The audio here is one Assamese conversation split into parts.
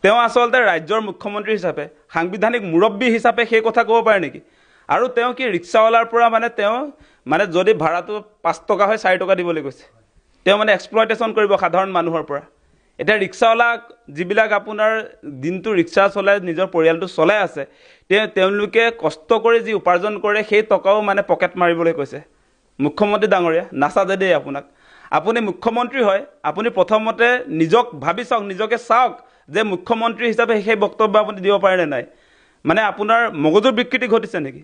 তেওঁ আচলতে ৰাজ্যৰ মুখ্যমন্ত্ৰী হিচাপে সাংবিধানিক মুৰব্বী হিচাপে সেই কথা ক'ব পাৰে নেকি? আৰু তেওঁ কি ৰিক্সাৱালাৰ পৰা তেওঁ যদি ভাড়াটো 5 টকা হয় 4 টকা দিবলৈ কৈছে। তেওঁ এক্সপ্লয়টেশ্যন কৰিব সাধাৰণ মানুহৰ পৰা। এতিয়া ৰিক্সাৱালাক যিবিলাক আপোনাৰ দিনটো ৰিক্সা চলাই নিজৰ পৰিয়ালটো চলাই আছে, তেওঁলোকে কষ্ট কৰি যি উপাৰ্জন কৰে সেই টকাও পকেট মাৰিবলৈ কৈছে। মুখ্যমন্ত্ৰী ডাঙৰীয়া নাচাজে দেই আপোনাক। আপুনি মুখ্যমন্ত্ৰী হয়, আপুনি প্ৰথমতে নিজক ভাবি চাওক, নিজকে চাওক যে মুখ্যমন্ত্ৰী হিচাপে সেই বক্তব্য আপুনি দিব পাৰে নে নাই। আপোনাৰ মগজুৰ বিকৃতি ঘটিছে নেকি?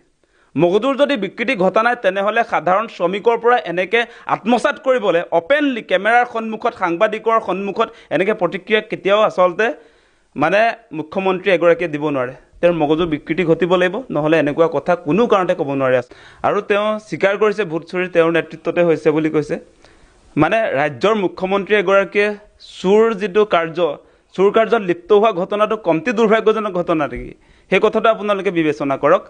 মগজুৰ যদি বিকৃতি ঘটা নাই তেনেহ'লে সাধাৰণ শ্ৰমিকৰ পৰা এনেকৈ আত্মসাত কৰিবলৈ অপেনলি কেমেৰাৰ সন্মুখত সাংবাদিকৰ সন্মুখত এনেকৈ প্ৰতিক্ৰিয়া কেতিয়াও আচলতে মুখ্যমন্ত্ৰী এগৰাকীয়ে দিব নোৱাৰে। তেওঁৰ মগজুৰ বিকৃতি ঘটিব লাগিব, নহ'লে এনেকুৱা কথা কোনো কাৰণতে ক'ব নোৱাৰে। আৰু তেওঁ স্বীকাৰ কৰিছে ভোট চুৰি তেওঁৰ নেতৃত্বতে হৈছে বুলি কৈছে। ৰাজ্যৰ মুখ্যমন্ত্ৰী এগৰাকীয়ে চুৰ কাৰ্যত লিপ্ত হোৱা ঘটনাটো কমটি দুৰ্ভাগ্যজনক ঘটনা নেকি? সেই কথাটো আপোনালোকে বিবেচনা কৰক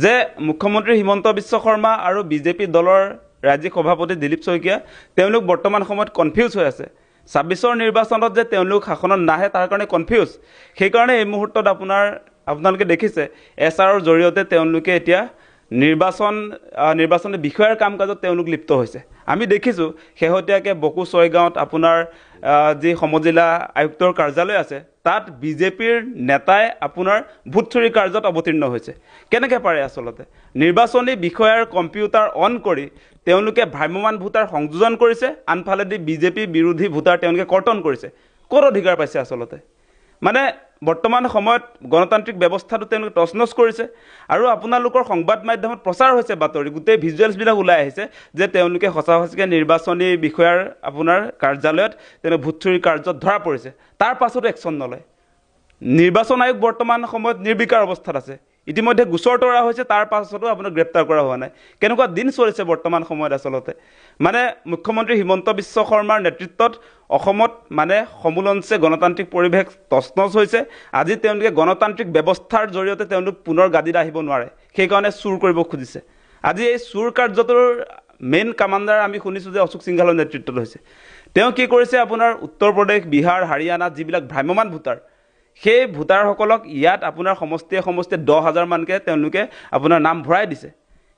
যে মুখ্যমন্ত্ৰী হিমন্ত বিশ্ব শৰ্মা আৰু বিজেপি দলৰ ৰাজ্যিক সভাপতি দিলীপ শইকীয়া তেওঁলোক বৰ্তমান সময়ত কনফিউজ হৈ আছে। 26ৰ নিৰ্বাচনত যে তেওঁলোক শাসনত নাহে তাৰ কাৰণে কনফিউজ। সেইকাৰণে এই মুহূৰ্তত আপোনালোকে দেখিছে SRৰ জৰিয়তে তেওঁলোকে এতিয়া নিৰ্বাচনী বিষয়াৰ কাম কাজত তেওঁলোক লিপ্ত হৈছে। আমি দেখিছোঁ শেহতীয়াকৈ বকো ছয়গাঁৱত আপোনাৰ যি সমজিলা আয়ুক্তৰ কাৰ্যালয় আছে তাত বিজেপিৰ নেতাই আপোনাৰ ভোট চুৰি কাৰ্যত অৱতীৰ্ণ হৈছে। কেনেকৈ পাৰে আচলতে নিৰ্বাচনী বিষয়াৰ কম্পিউটাৰ অন কৰি তেওঁলোকে ভ্ৰাম্যমান ভোটাৰ সংযোজন কৰিছে, আনফালেদি বিজেপি বিৰোধী ভোটাৰ তেওঁলোকে কৰ্তন কৰিছে। ক'ত অধিকাৰ পাইছে আচলতে? বৰ্তমান সময়ত গণতান্ত্ৰিক ব্যৱস্থাটো তেওঁলোকে তছনছ কৰিছে। আৰু আপোনালোকৰ সংবাদ মাধ্যমত প্ৰচাৰ হৈছে বাতৰি, গোটেই ভিজুৱেলছবিলাক ওলাই আহিছে যে তেওঁলোকে সঁচাকৈ নিৰ্বাচনী বিষয়াৰ আপোনাৰ কাৰ্যালয়ত ভোট চুৰি কাৰ্যত ধৰা পৰিছে। তাৰ পাছতো একশ্যন নলয়। নিৰ্বাচন আয়োগ বৰ্তমান সময়ত নিৰ্বিকাৰ অৱস্থাত আছে। ইতিমধ্যে গোচৰ তৰা হৈছে, তাৰ পাছতো আপোনাৰ গ্ৰেপ্তাৰ কৰা হোৱা নাই। কেনেকুৱা দিন চলিছে বৰ্তমান সময়ত আচলতে? মুখ্যমন্ত্ৰী হিমন্ত বিশ্ব শৰ্মাৰ নেতৃত্বত অসমত সমুলঞ্চে গণতান্ত্ৰিক পৰিৱেশ তছনছ হৈছে। আজি তেওঁলোকে গণতান্ত্ৰিক ব্যৱস্থাৰ জৰিয়তে তেওঁলোক পুনৰ গাদীত আহিব নোৱাৰে, সেইকাৰণে চুৰ কৰিব খুজিছে। আজি এই চুৰ কাৰ্যটোৰ মেইন কামাণ্ডাৰ আমি শুনিছোঁ যে অশোক সিংঘালৰ নেতৃত্বত হৈছে। তেওঁ কি কৰিছে, আপোনাৰ উত্তৰ প্ৰদেশ, বিহাৰ, হাৰিয়ানাত যিবিলাক ভ্ৰাম্যমান ভোটাৰ, সেই ভোটাৰসকলক ইয়াত আপোনাৰ সমষ্টিয়ে 10,000 মানকৈ তেওঁলোকে আপোনাৰ নাম ভৰাই দিছে।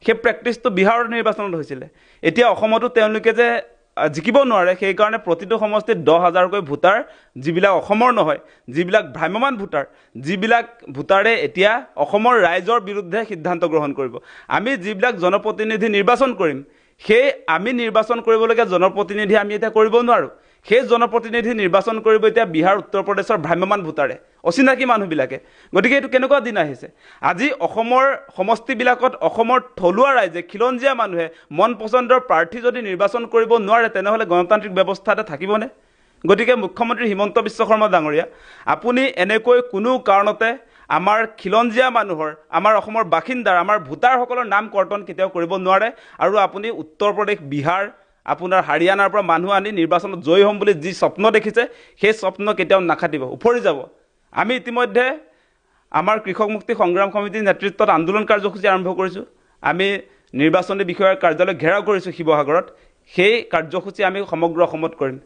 সেই প্ৰেক্টিচটো বিহাৰৰ নিৰ্বাচনত হৈছিলে। এতিয়া অসমতো তেওঁলোকে যে জিকিব নোৱাৰে, সেইকাৰণে প্ৰতিটো সমষ্টিত 10,000কৈ ভোটাৰ যিবিলাক অসমৰ নহয়, যিবিলাক ভ্ৰাম্যমান ভোটাৰ, যিবিলাক ভোটাৰে এতিয়া অসমৰ ৰাইজৰ বিৰুদ্ধে সিদ্ধান্ত গ্ৰহণ কৰিব। আমি যিবিলাক জনপ্ৰতিনিধি নিৰ্বাচন কৰিম, সেই আমি নিৰ্বাচন কৰিবলগীয়া জনপ্ৰতিনিধি আমি এতিয়া কৰিব নোৱাৰোঁ। সেই জনপ্ৰতিনিধি নিৰ্বাচন কৰিব এতিয়া বিহাৰ, উত্তৰ প্ৰদেশৰ ভ্ৰাম্যমান ভোটাৰে, অচিনাকি মানুহবিলাকে। গতিকে এইটো কেনেকুৱা দিন আহিছে? আজি অসমৰ সমষ্টিবিলাকত অসমৰ থলুৱা ৰাইজে, খিলঞ্জীয়া মানুহে মন পচন্দৰ প্ৰাৰ্থী যদি নিৰ্বাচন কৰিব নোৱাৰে, তেনেহ'লে গণতান্ত্ৰিক ব্যৱস্থা এটা থাকিবনে? গতিকে মুখ্যমন্ত্ৰী হিমন্ত বিশ্ব শৰ্মা ডাঙৰীয়া, আপুনি এনেকৈ কোনো কাৰণতে আমাৰ খিলঞ্জীয়া মানুহৰ, আমাৰ অসমৰ বাসিন্দাৰ, আমাৰ ভোটাৰসকলৰ নাম কৰ্তন কেতিয়াও কৰিব নোৱাৰে। আৰু আপুনি উত্তৰ প্ৰদেশ, বিহাৰ, আপোনাৰ হাৰিয়ানাৰ পৰা মানুহ আনি নিৰ্বাচনত জয়ী হ'ম বুলি যি স্বপ্ন দেখিছে, সেই স্বপ্ন কেতিয়াও নাখাটিব, উফৰি যাব। আমি ইতিমধ্যে আমাৰ কৃষক মুক্তি সংগ্ৰাম সমিতিৰ নেতৃত্বত আন্দোলন কাৰ্যসূচী আৰম্ভ কৰিছোঁ। আমি নিৰ্বাচনী বিষয়াৰ কাৰ্যালয় ঘেৰাও কৰিছোঁ শিৱসাগৰত। সেই কাৰ্যসূচী আমি সমগ্ৰ অসমত কৰিম।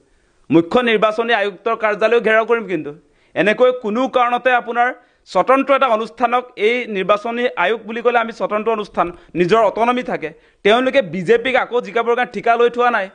মুখ্য নিৰ্বাচনী আয়ুক্তৰ কাৰ্যালয় ঘেৰাও কৰিম। কিন্তু এনেকৈ কোনো কাৰণতে আপোনাৰ স্বতন্ত্ৰ এটা অনুষ্ঠানক, এই নিৰ্বাচনী আয়োগ বুলি ক'লে আমি স্বতন্ত্ৰ অনুষ্ঠান, নিজৰ অটনমি থাকে। তেওঁলোকে বিজেপিক আকৌ জিকাবৰ কাৰণে ঠিকা লৈ থোৱা নাই,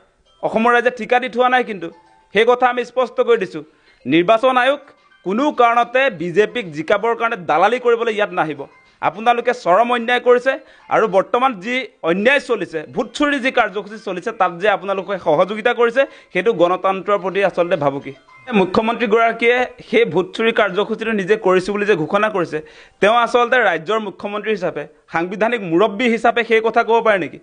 অসমৰ ৰাইজে ঠিকা দি থোৱা নাই। কিন্তু সেই কথা আমি স্পষ্ট কৰি দিছোঁ, নিৰ্বাচন আয়োগ কোনো কাৰণতে বিজেপিক জিকাবৰ কাৰণে দালালি কৰিবলৈ ইয়াত নাহিব। আপোনালোকে চৰম অন্যায় কৰিছে। আৰু বৰ্তমান যি অন্যায় চলিছে, ভোট চুৰি যি কাৰ্যসূচী চলিছে, তাত যে আপোনালোকে সহযোগিতা কৰিছে, সেইটো গণতন্ত্ৰৰ প্ৰতি আচলতে ভাবুকি। মুখ্যমন্ত্ৰীগৰাকীয়ে সেই ভোট চুৰি কাৰ্যসূচীটো নিজে কৰিছোঁ বুলি যে ঘোষণা কৰিছে, তেওঁ আচলতে ৰাজ্যৰ মুখ্যমন্ত্ৰী হিচাপে, সাংবিধানিক মুৰব্বী হিচাপে সেই কথা ক'ব পাৰে নেকি?